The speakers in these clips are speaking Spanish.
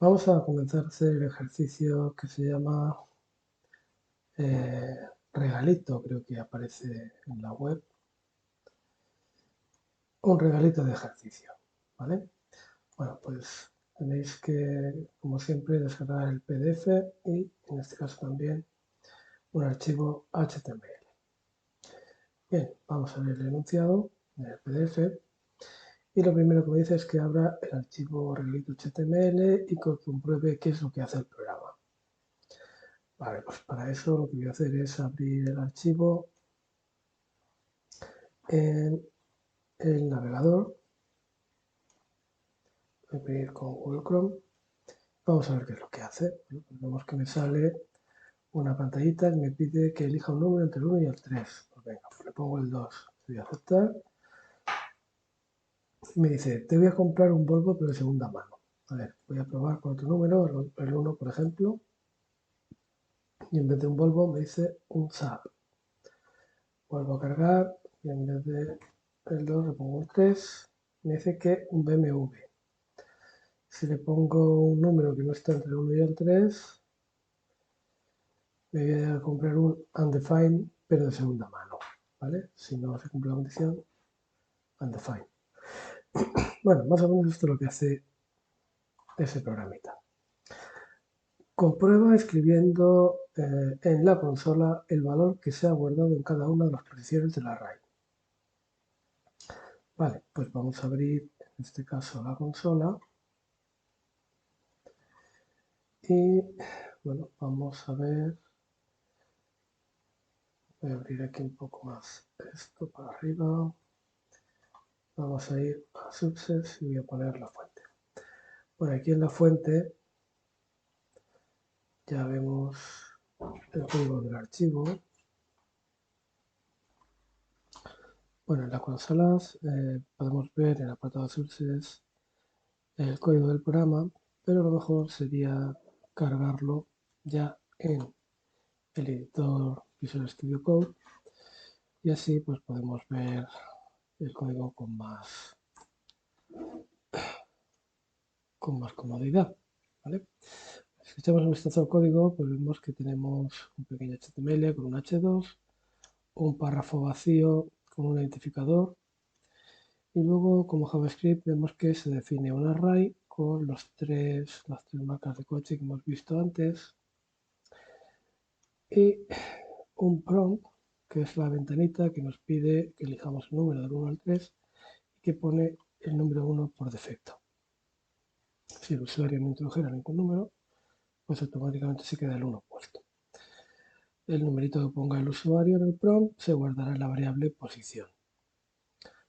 Vamos a comenzar a hacer el ejercicio que se llama regalito, creo que aparece en la web. Un regalito de ejercicio, ¿vale? Bueno, pues tenéis que, como siempre, descargar el PDF y, en este caso también, un archivo HTML. Bien, vamos a ver el enunciado del PDF y lo primero que me dice es que abra el archivo regalito HTML y que compruebe qué es lo que hace el programa. Vale, pues para eso lo que voy a hacer es abrir el archivo en el navegador. Voy a pedir con Google Chrome. Vamos a ver qué es lo que hace. Bueno, pues vemos que me sale una pantallita que me pide que elija un número entre el 1 y el 3. Pues venga, pues le pongo el 2. Voy a aceptar. Y me dice, te voy a comprar un Volvo pero de segunda mano. A ver, voy a probar con otro número, el 1 por ejemplo. Y en vez de un Volvo me dice un Saab. Vuelvo a cargar y en vez de el 2 le pongo un 3. Me dice que un BMW. Si le pongo un número que no está entre el 1 y el 3, me voy a comprar un undefined, pero de segunda mano, ¿vale? Si no se cumple la condición, undefined. Bueno, más o menos esto es lo que hace ese programita. Comprueba escribiendo en la consola el valor que se ha guardado en cada una de las posiciones del array. Vale, pues vamos a abrir, en este caso, la consola. Y, bueno, vamos a ver. Voy a abrir aquí un poco más esto para arriba. Vamos a ir a Success y voy a poner la fuente. Bueno, aquí en la fuente ya vemos el código del archivo. Bueno, en las consolas podemos ver en el apartado Sources el código del programa, pero lo mejor sería cargarlo ya en el editor Visual Studio Code y así pues podemos ver el código con más comodidad, ¿vale? Si echamos un vistazo al código, pues vemos que tenemos un pequeño HTML con un H2, un párrafo vacío con un identificador y luego como JavaScript vemos que se define un array con las tres marcas de coche que hemos visto antes y un prompt que es la ventanita que nos pide que elijamos un número del 1 al 3 y que pone el número 1 por defecto. Si el usuario no introdujera ningún número, pues automáticamente se queda el 1 puesto. El numerito que ponga el usuario en el prompt se guardará en la variable posición.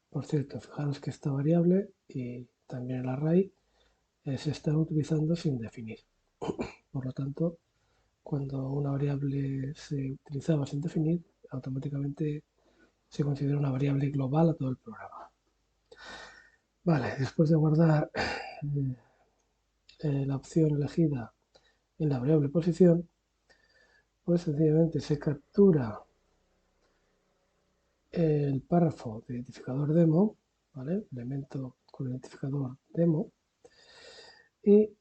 Por cierto, fijaros que esta variable y también el array se está utilizando sin definir. Por lo tanto, cuando una variable se utilizaba sin definir, automáticamente se considera una variable global a todo el programa. Vale, después de guardar la opción elegida en la variable posición, pues sencillamente se captura el párrafo de identificador demo, ¿vale? Elemento con identificador demo, y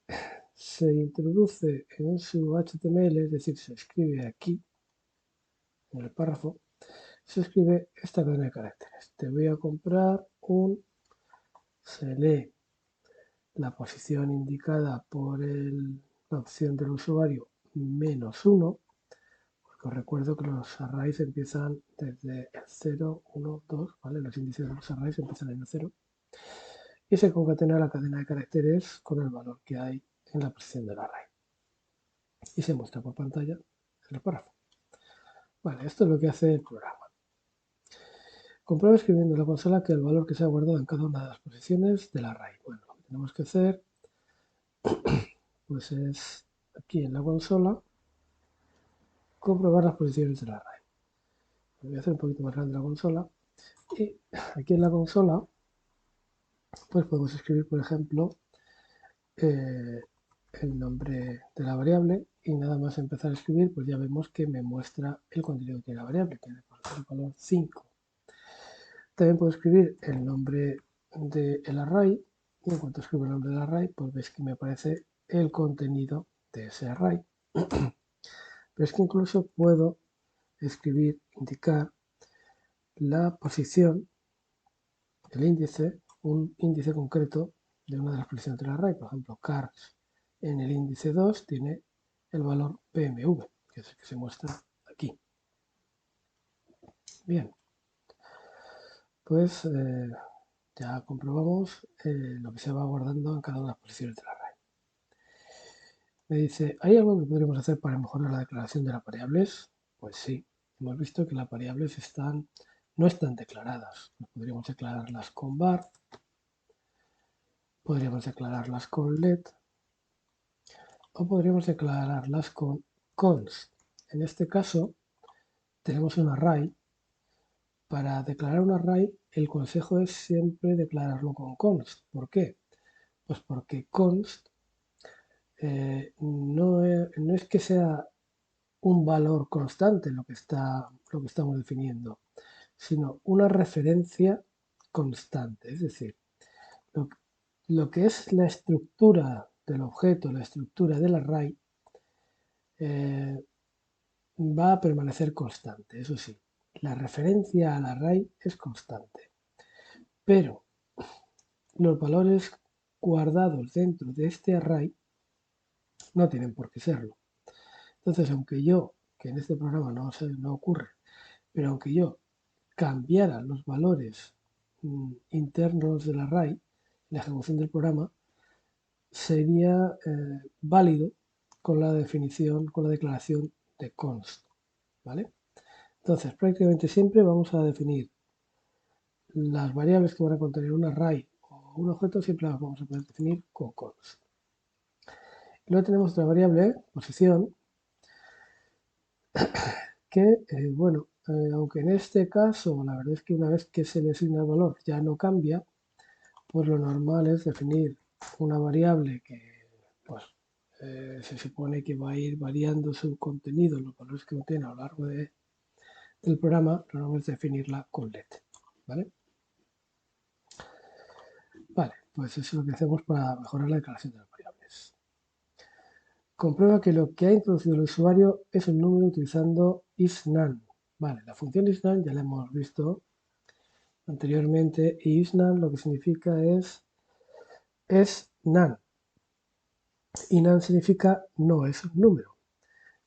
se introduce en su HTML, es decir, se escribe aquí, en el párrafo, se escribe esta cadena de caracteres. Te voy a comprar se lee la posición indicada por la opción del usuario -1, porque os recuerdo que los arrays empiezan desde el 0, 1, 2, ¿vale? Los índices de los arrays empiezan en el 0 y se concatena la cadena de caracteres con el valor que hay en la posición del array. Y se muestra por pantalla el párrafo. Vale, esto es lo que hace el programa. Comprueba escribiendo en la consola que el valor que se ha guardado en cada una de las posiciones del array. Bueno, lo que tenemos que hacer pues es aquí en la consola comprobar las posiciones del array. Voy a hacer un poquito más grande la consola y aquí en la consola pues podemos escribir, por ejemplo, el nombre de la variable y nada más empezar a escribir pues ya vemos que me muestra el contenido de la variable, que es el valor 5. También puedo escribir el nombre del array y en cuanto escribo el nombre del array pues veis que me aparece el contenido de ese array. Pero es que incluso puedo escribir, indicar la posición, el índice, un índice concreto de una de las posiciones del array. Por ejemplo, cars en el índice 2 tiene el valor PMV, que es el que se muestra aquí. Bien, pues ya comprobamos lo que se va guardando en cada una de las posiciones del array. Me dice, ¿hay algo que podríamos hacer para mejorar la declaración de las variables? Pues sí, hemos visto que las variables no están declaradas. Podríamos declararlas con var, podríamos declararlas con let o podríamos declararlas con const. En este caso tenemos un array. Para declarar un array el consejo es siempre declararlo con const. ¿Por qué? Pues porque const no es que sea un valor constante lo que estamos definiendo, sino una referencia constante. Es decir, lo que es la estructura del objeto, la estructura del array, va a permanecer constante, eso sí. La referencia al array es constante. Pero los valores guardados dentro de este array no tienen por qué serlo. Entonces, aunque yo, que en este programa no ocurre, pero aunque yo cambiara los valores internos del array, la ejecución del programa sería válido con la definición, con la declaración de const, ¿vale? Entonces, prácticamente siempre vamos a definir las variables que van a contener un array o un objeto, siempre las vamos a poder definir con const. Luego tenemos otra variable, posición, que, bueno, aunque en este caso la verdad es que una vez que se le asigna el valor ya no cambia, pues lo normal es definir una variable que pues, se supone que va a ir variando su contenido, los valores que contiene a lo largo del programa, lo normal es definirla con let, ¿vale? Vale, pues eso es lo que hacemos para mejorar la declaración de las variables. Comprueba que lo que ha introducido el usuario es un número utilizando isNaN. Vale, la función isNaN ya la hemos visto anteriormente y isNaN lo que significa es NaN. Y NaN significa no es un número.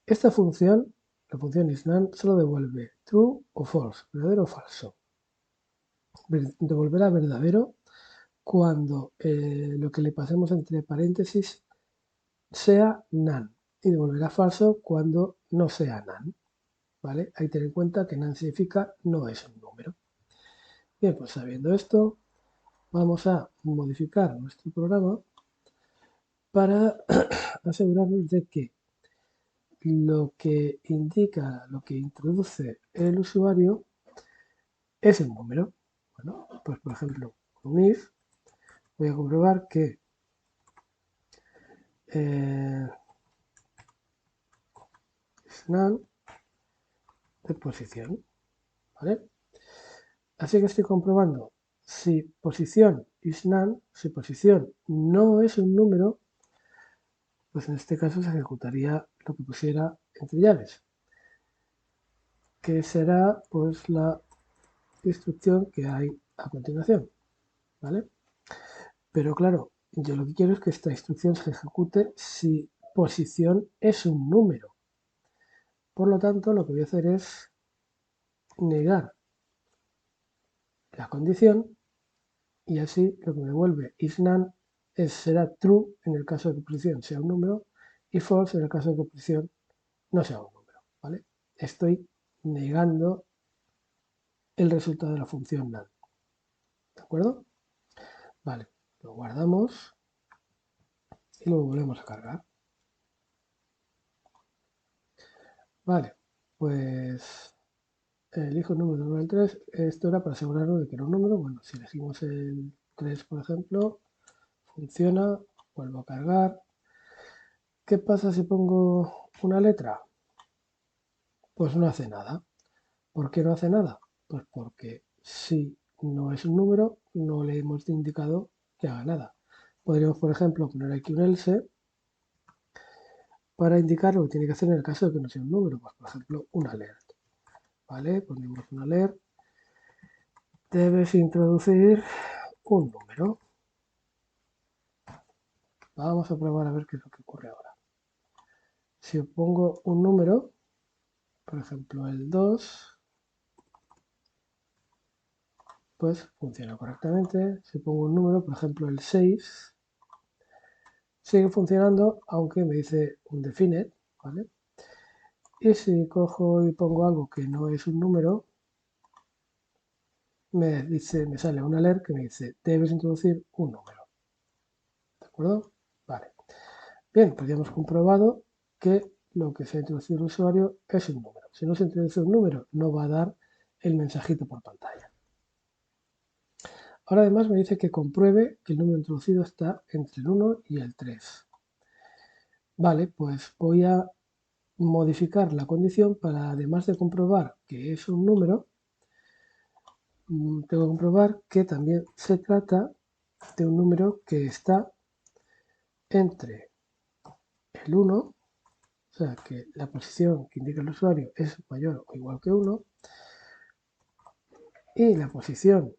Esta función, la función isNaN, solo devuelve true o false, verdadero o falso. Devolverá verdadero cuando lo que le pasemos entre paréntesis sea NaN y devolverá falso cuando no sea NaN. ¿Vale? Hay que tener en cuenta que NaN significa no es un número. Bien, pues sabiendo esto, vamos a modificar nuestro programa para asegurarnos de que lo que indica, lo que introduce el usuario es el número. Bueno, pues por ejemplo, con if voy a comprobar que isNaN de posición, ¿vale? Así que estoy comprobando si posición isNaN, si posición no es un número, pues en este caso se ejecutaría lo que pusiera entre llaves, que será pues la instrucción que hay a continuación, ¿vale? Pero claro, yo lo que quiero es que esta instrucción se ejecute si posición es un número. Por lo tanto, lo que voy a hacer es negar la condición y así lo que me devuelve isNaN será true en el caso de que posición sea un número y false en el caso de que posición no sea un número, ¿vale? Estoy negando el resultado de la función NaN, ¿de acuerdo? Vale, lo guardamos y lo volvemos a cargar. Vale, pues elijo el número 1 del 3. Esto era para asegurarnos de que era un número. Bueno, si elegimos el 3, por ejemplo, funciona, vuelvo a cargar. ¿Qué pasa si pongo una letra? Pues no hace nada. ¿Por qué no hace nada? Pues porque si no es un número, no le hemos indicado que haga nada. Podríamos, por ejemplo, poner aquí un else para indicar lo que tiene que hacer en el caso de que no sea un número. Pues, por ejemplo, un alert. ¿Vale? Ponemos un alert. Debes introducir un número. Vamos a probar a ver qué es lo que ocurre ahora. Si pongo un número, por ejemplo el 2, pues funciona correctamente. Si pongo un número, por ejemplo el 6, sigue funcionando, aunque me dice un definite, ¿vale? Y si cojo y pongo algo que no es un número, me sale un alert que me dice, debes introducir un número. ¿De acuerdo? Vale. Bien, pues ya hemos comprobado que lo que se ha introducido el usuario es un número. Si no se introduce un número, no va a dar el mensajito por pantalla. Ahora además me dice que compruebe que el número introducido está entre el 1 y el 3. Vale, pues voy a modificar la condición para, además de comprobar que es un número, tengo que comprobar que también se trata de un número que está entre el 1, o sea que la posición que indica el usuario es mayor o igual que 1, y la posición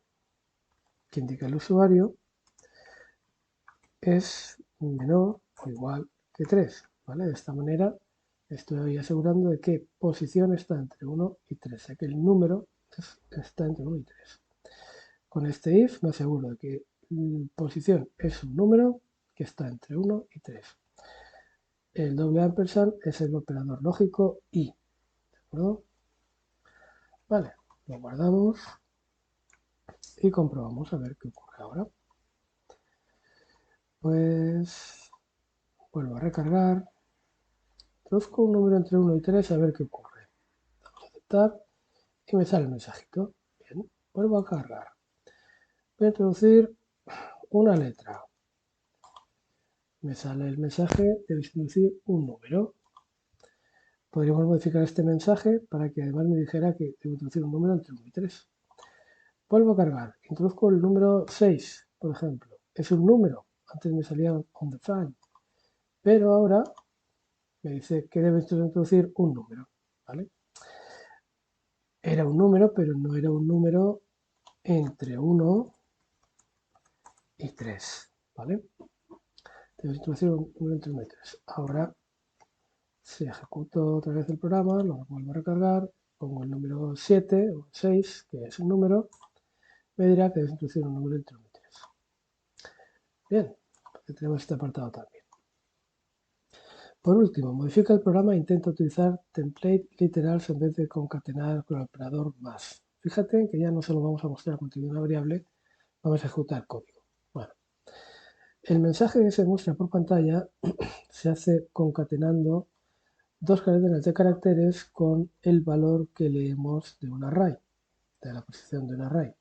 que indica el usuario es menor o igual que 3. ¿Vale? De esta manera estoy asegurando de que posición está entre 1 y 3, o sea que el número está entre 1 y 3. Con este if me aseguro de que posición es un número que está entre 1 y 3. El doble ampersand es el operador lógico y. ¿De acuerdo? Vale, lo guardamos y comprobamos a ver qué ocurre ahora. Pues vuelvo a recargar. Introduzco un número entre 1 y 3 a ver qué ocurre. Vamos a aceptar y me sale el mensajito. Bien, vuelvo a cargar. Voy a introducir una letra. Me sale el mensaje de introducir un número. Podríamos modificar este mensaje para que además me dijera que debo introducir un número entre 1 y 3. Vuelvo a cargar. Introduzco el número 6, por ejemplo. Es un número. Antes me salía on the file. Pero ahora me dice que debo introducir un número. ¿Vale? Era un número, pero no era un número entre 1 y 3. ¿Vale? Debo introducir un número entre 1 y 3. Ahora, si ejecuto otra vez el programa, lo vuelvo a recargar, pongo el número 7 o 6, que es un número, me dirá que debo introducir un número entre 1 y 3. Bien, tenemos este apartado también. Por último, modifica el programa e intenta utilizar template literals en vez de concatenar con el operador más. Fíjate que ya no solo vamos a mostrar contenido de una variable, vamos a ejecutar código. Bueno, el mensaje que se muestra por pantalla se hace concatenando dos cadenas de caracteres con el valor que leemos de un array, de la posición de un array.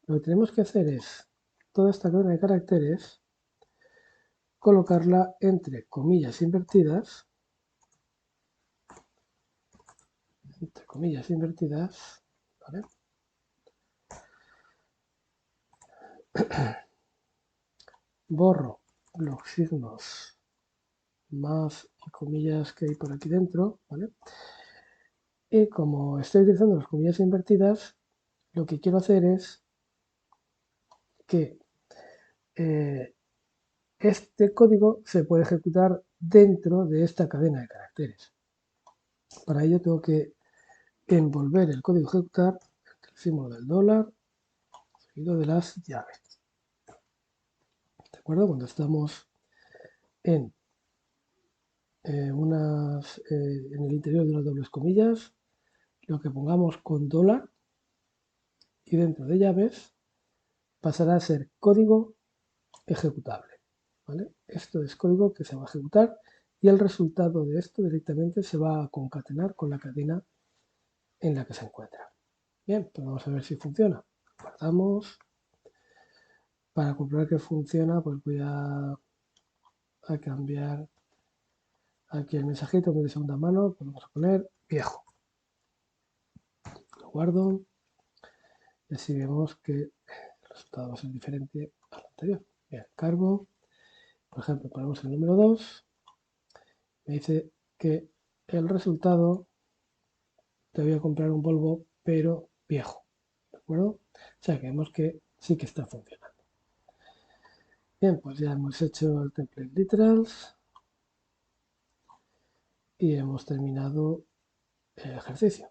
Lo que tenemos que hacer es toda esta cadena de caracteres colocarla entre comillas invertidas, ¿vale? Borro los signos más y comillas que hay por aquí dentro, ¿vale? Y como estoy utilizando las comillas invertidas, lo que quiero hacer es que este código se puede ejecutar dentro de esta cadena de caracteres. Para ello tengo que envolver el código ejecutar entre el símbolo del dólar seguido de las llaves. ¿De acuerdo? Cuando estamos en, en el interior de las dobles comillas, lo que pongamos con dólar y dentro de llaves pasará a ser código ejecutable. ¿Vale? Esto es código que se va a ejecutar y el resultado de esto directamente se va a concatenar con la cadena en la que se encuentra. Bien, pues vamos a ver si funciona. Guardamos. Para comprobar que funciona, pues voy a cambiar aquí el mensajito de segunda mano, pues vamos a poner viejo. Lo guardo y así vemos que el resultado va a ser diferente al anterior. Bien, cargo. Por ejemplo, ponemos el número 2. me dice que el resultado, te voy a comprar un Volvo, pero viejo, ¿de acuerdo? O sea que vemos que sí que está funcionando. Bien, pues ya hemos hecho el template literals y hemos terminado el ejercicio.